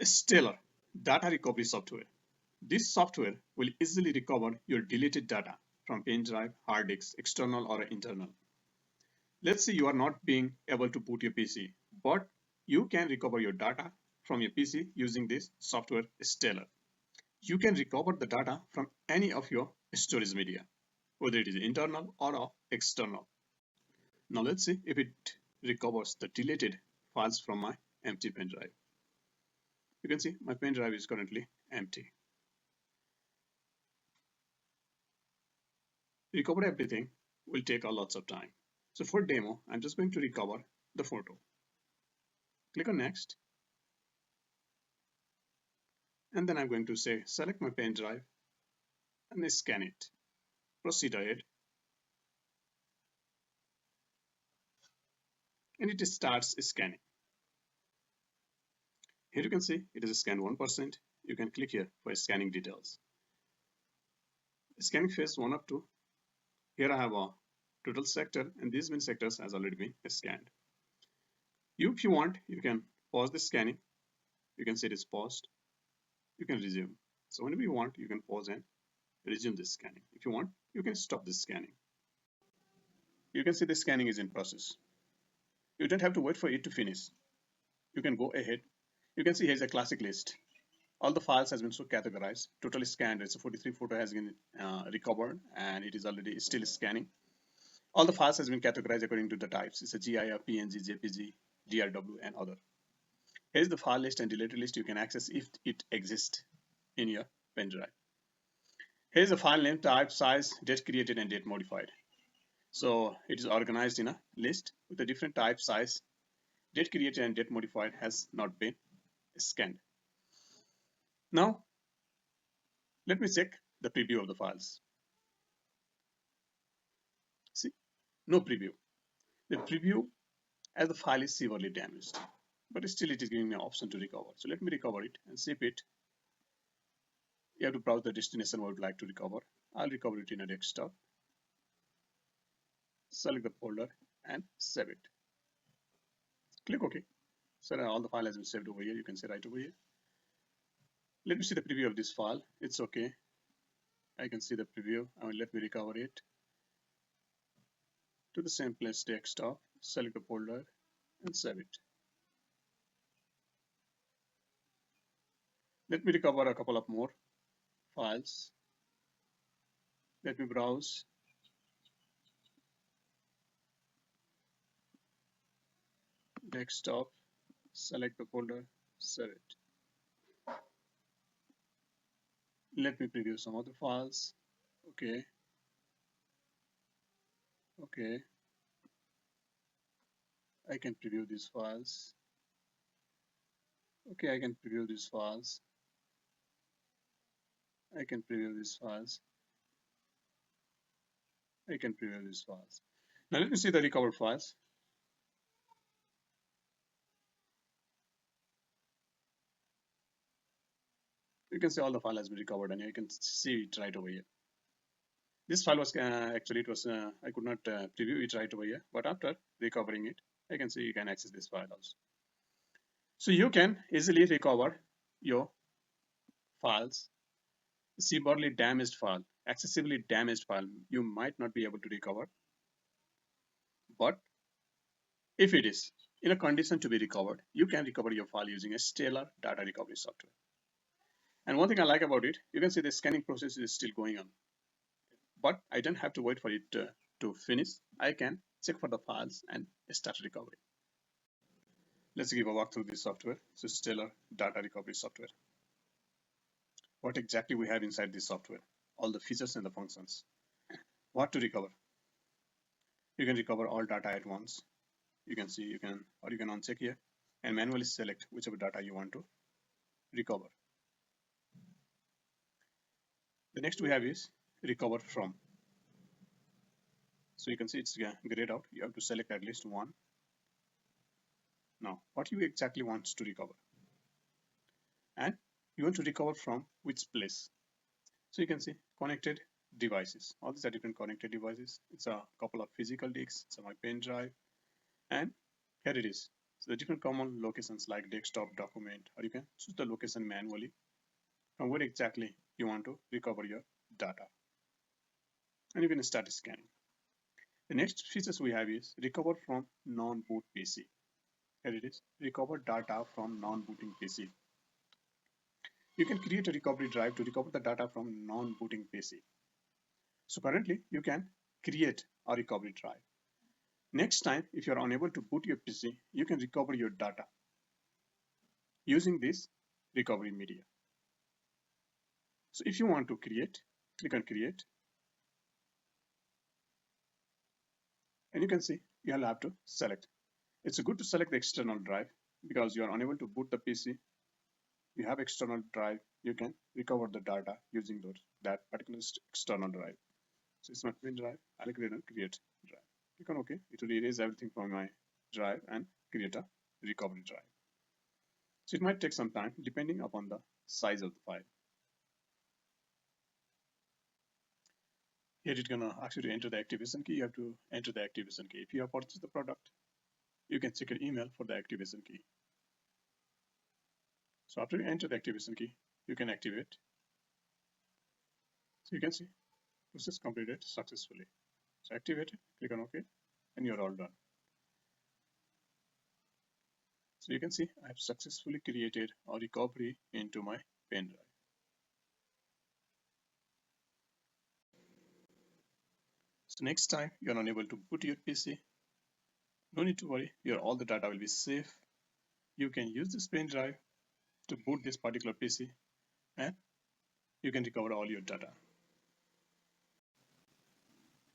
Stellar data recovery software. This software will easily recover your deleted data from pen drive, hard disk, external or internal. Let's say you are not being able to boot your PC, but you can recover your data from your PC using this software Stellar. You can recover the data from any of your storage media, whether it is internal or external. Now let's see if it recovers the deleted files from my empty pen drive. You can see my pen drive is currently empty. Recover everything will take a lots of time. So for demo, I'm just going to recover the photo. Click on next. And then I'm going to say, select my pen drive and scan it. Proceed ahead. And it starts scanning. Here you can see it is scanned 1%. You can click here for scanning details. Scanning phase 1 up to. Here I have a total sector, and these main sectors has already been scanned. If you want, you can pause the scanning. You can see it is paused. You can resume. So whenever you want, you can pause and resume this scanning. If you want, you can stop this scanning. You can see the scanning is in process. You don't have to wait for it to finish. You can go ahead. You can see here's a classic list. All the files has been so categorized, totally scanned. It's a 43 photo has been recovered, and it is already still scanning. All the files has been categorized according to the types. It's a GIF, PNG, JPG, DRW, and other. Here's the file list and deleted list you can access if it exists in your pen drive. Here's the file name, type, size, date created, and date modified. So it is organized in a list with a different type, size, date created, and date modified has not been scanned. Now, let me check the preview of the files. See, no preview. The preview as the file is severely damaged, but still it is giving me an option to recover. So let me recover it and save it. You have to browse the destination where you would like to recover. I'll recover it in a desktop. Select the folder and save it. Click OK. So all the file has been saved over here. You can see right over here. Let me see the preview of this file. It's okay. I can see the preview. Let me recover it to the same place, desktop. Select the folder and save it. Let me recover a couple of more files. Let me browse. Desktop, select the folder, save it. Let me preview some other files. Okay. Okay. I can preview these files. Okay, I can preview these files. I can preview these files. I can preview these files. Now let me see the recovered files. You can see all the file has been recovered, and you can see it right over here. This file was actually it was I could not preview it right over here, but after recovering it, I can see you can access this file also. So you can easily recover your files. Severely damaged file, excessively damaged file, you might not be able to recover, but if it is in a condition to be recovered, you can recover your file using a Stellar data recovery software. And one thing I like about it, you can see the scanning process is still going on, but I don't have to wait for it to finish. I can check for the files and start recovery. Let's give a walk through this software. So Stellar data recovery software. What exactly we have inside this software, all the features and the functions. What to recover? You can recover all data at once. You can see you can uncheck here and manually select whichever data you want to recover. The next we have is recover from. So you can see it's grayed out. You have to select at least one. Now what you exactly want to recover, and you want to recover from which place. So you can see connected devices. All these are different connected devices. It's a couple of physical disks. It's my pen drive, and here it is. So the different common locations like desktop, document, or you can choose the location manually from where exactly you want to recover your data. And you can start scanning. The next features we have is recover from non-boot PC. Here it is, recover data from non-booting PC. You can create a recovery drive to recover the data from non-booting PC. So currently you can create a recovery drive. Next time, if you're unable to boot your PC, you can recover your data using this recovery media. So if you want to create, click on create. And you can see you'll have to select. It's good to select the external drive because you are unable to boot the PC. You have external drive, you can recover the data using that particular external drive. So it's my main drive. I'll create a create drive. Click on OK. It will erase everything from my drive and create a recovery drive. So it might take some time depending upon the size of the file. Here it's gonna ask you to enter the activation key. You have to enter the activation key. If you have purchased the product, you can check your email for the activation key. So after you enter the activation key, you can activate. So you can see process completed successfully. So activate it, click on OK, and you're all done. So you can see I have successfully created a recovery into my pen drive. So next time you're unable to boot your PC, no need to worry, all the data will be safe. You can use this pen drive to boot this particular PC and you can recover all your data.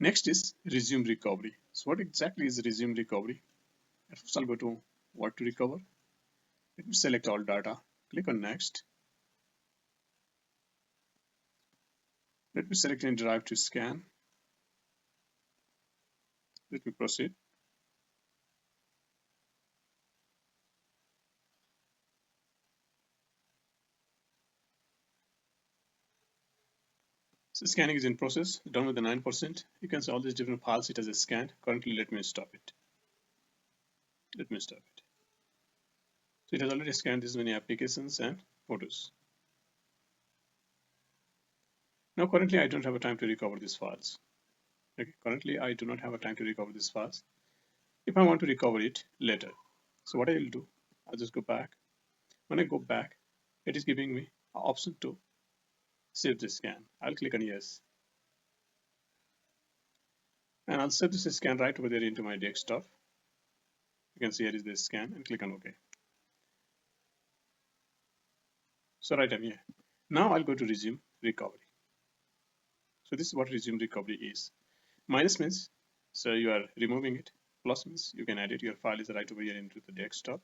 Next is resume recovery. So what exactly is resume recovery? First I'll go to what to recover. Let me select all data. Click on next. Let me select any drive to scan. Let me proceed. So scanning is in process, done with the 9%. You can see all these different files it has scanned. Currently, let me stop it. Let me stop it. So it has already scanned this many applications and photos. Now currently I don't have a time to recover these files. Okay, currently I do not have a time to recover these files. If I want to recover it later, so what I will do, I'll just go back. When I go back, it is giving me an option to save the scan. I'll click on yes. And I'll save this scan right over there into my desktop. You can see here is the scan and click on OK. So right I'm here. Now I'll go to resume recovery. So this is what resume recovery is. Minus means, so you are removing it. Plus means you can add it. Your file is right over here into the desktop.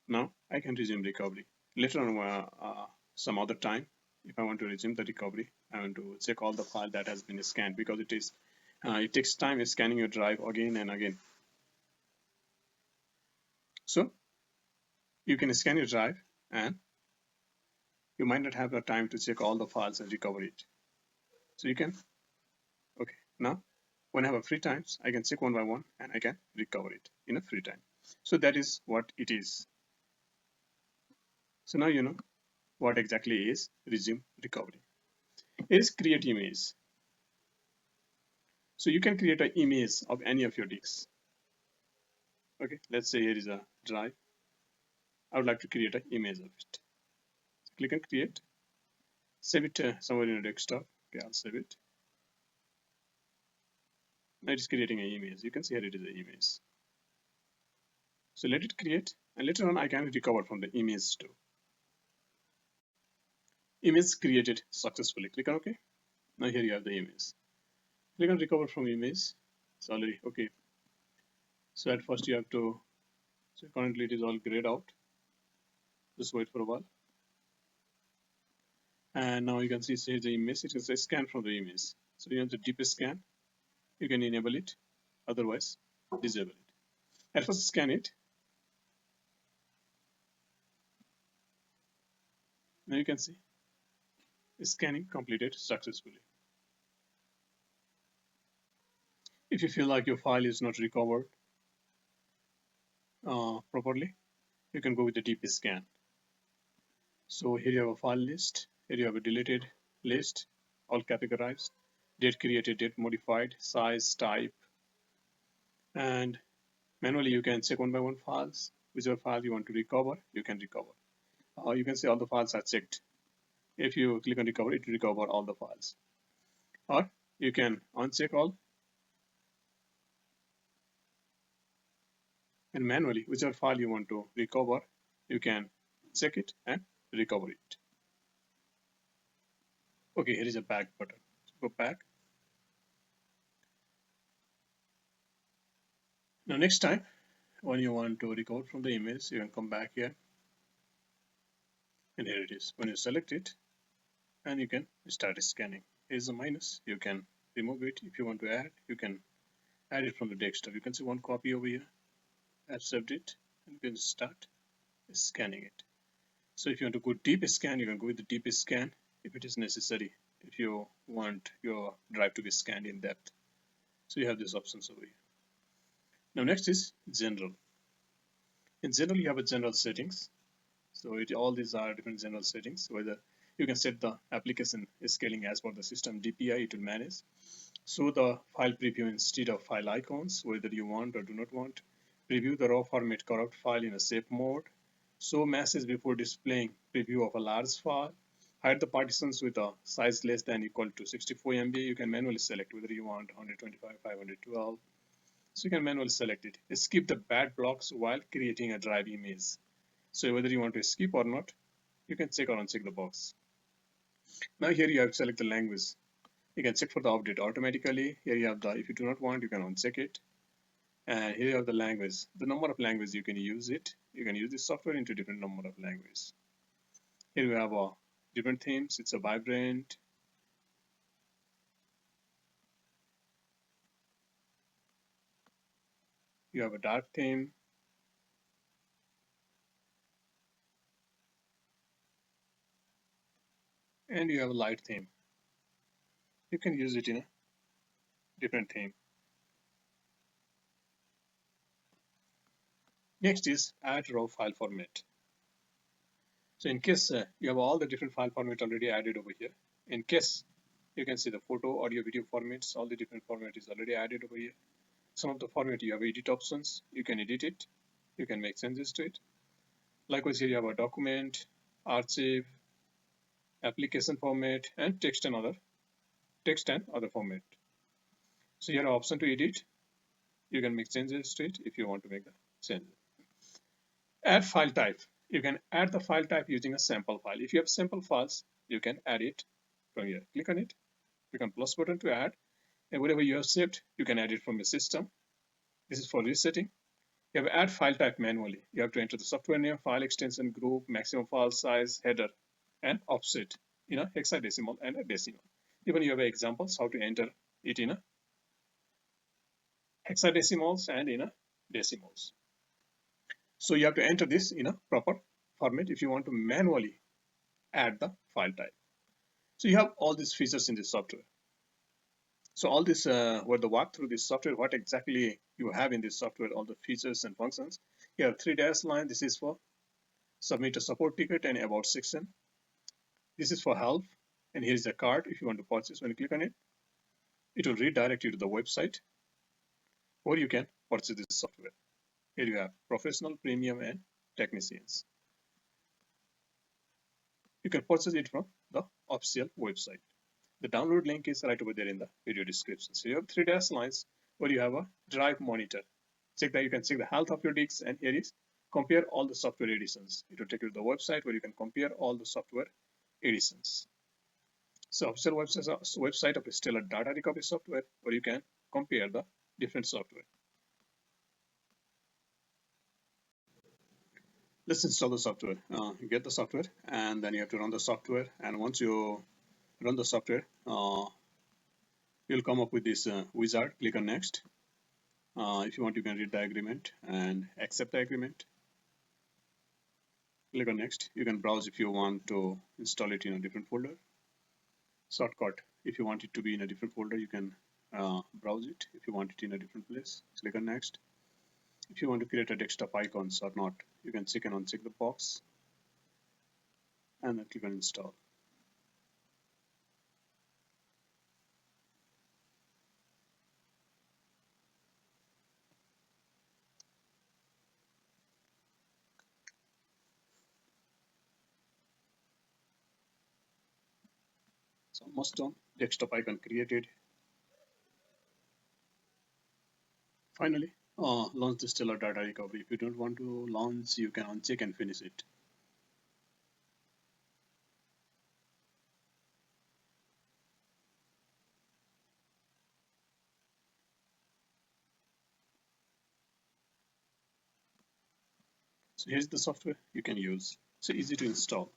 Now I can resume recovery. Later on, some other time, if I want to resume the recovery, I want to check all the file that has been scanned because it takes time scanning your drive again and again. So you can scan your drive and you might not have the time to check all the files and recover it. So you can, okay, now when I have a free time, I can check one by one and I can recover it in a free time. So that is what it is. So now you know what exactly is resume recovery. It is create image. So you can create an image of any of your disks. Okay, let's say here is a drive. I would like to create an image of it. So click on create. Save it somewhere in your desktop. Okay, I'll save it. Now it is creating an image. You can see here it is an image. So let it create and later on I can recover from the image too. Image created successfully. Click on OK. Now here you have the image. Click on recover from image. It's already okay. So at first you have to, so currently it is all grayed out. Just wait for a while. And now you can see here the image. It can say scan from the image. So you have the deep scan. You can enable it. Otherwise, disable it. At first scan it. Now you can see scanning completed successfully. If you feel like your file is not recovered, properly, you can go with the DP scan. So here you have a file list, here you have a deleted list, all categorized, date created, date modified, size, type, and manually you can check one by one files. Whichever file you want to recover, you can recover. You can see all the files are checked. If you click on recover, it will recover all the files. Or you can uncheck all and manually, whichever file you want to recover, you can check it and recover it. Okay, here is a back button. Go back. Now next time, when you want to recover from the image, you can come back here, and here it is. When you select it, and you can start scanning. Here's a minus. You can remove it. If you want to add, you can add it from the desktop. You can see one copy over here. Accept it, and you can start scanning it. So if you want to go deep scan, you can go with the deep scan if it is necessary, if you want your drive to be scanned in depth. So you have these options over here. Now next is general. In general, you have a general settings. So all these are different general settings. Whether you can set the application scaling as per the system DPI, it will manage. Show the file preview instead of file icons, whether you want or do not want. Preview the raw format corrupt file in a safe mode. Show message before displaying preview of a large file. Hide the partitions with a size less than equal to 64 MB. You can manually select whether you want 125, 512. So you can manually select it. Skip the bad blocks while creating a drive image. So whether you want to skip or not, you can check or uncheck the box. Now here you have to select the language. You can check for the update automatically. Here you have the, if you do not want, you can uncheck it. And here you have the language, the number of languages you can use it. You can use this software into different number of languages. Here you have different themes. It's a vibrant. You have a dark theme. And you have a light theme. You can use it in a different theme. Next is add raw file format. So in case you have all the different file formats already added over here, in case you can see the photo, audio, video formats, all the different format is already added over here. Some of the format you have edit options, you can edit it, you can make changes to it. Likewise, here you have a document, archive, application format, and text and other format. So you have an option to edit. You can make changes to it if you want to make the change. Add file type. You can add the file type using a sample file. If you have sample files, you can add it from here. Click on it, click on plus button to add, and whatever you have saved, you can add it from your system. This is for resetting. You have add file type manually. You have to enter the software name, file extension, group, maximum file size, header, and offset in a hexadecimal and a decimal. Even you have examples how to enter it in a hexadecimals and in a decimals. So you have to enter this in a proper format if you want to manually add the file type. So you have all these features in this software. So all this were the walk through this software, what exactly you have in this software, all the features and functions. You have 3 dash line. This is for submit a support ticket and about section. This is for help. And here is a card if you want to purchase. When you click on it, it will redirect you to the website or you can purchase this software. Here you have professional, premium, and technicians. You can purchase it from the official website. The download link is right over there in the video description. So you have 3 dash lines where you have a drive monitor. Check that you can check the health of your disks, and here is compare all the software editions. It will take you to the website where you can compare all the software editions. So official website of Stellar data recovery software where you can compare the different software. Let's install the software. You get the software and then you have to run the software, and once you run the software, you'll come up with this wizard. Click on next. If you want, you can read the agreement and accept the agreement. Click on next. You can browse if you want to install it in a different folder. Shortcut. If you want it to be in a different folder, you can browse it. If you want it in a different place, click on next. If you want to create a desktop icons or not, you can check and uncheck the box and then click on install. So almost done. Desktop icon created. Finally, launch the stellar data recovery. If you don't want to launch, you can uncheck and finish it. So here's the software you can use. So easy to install.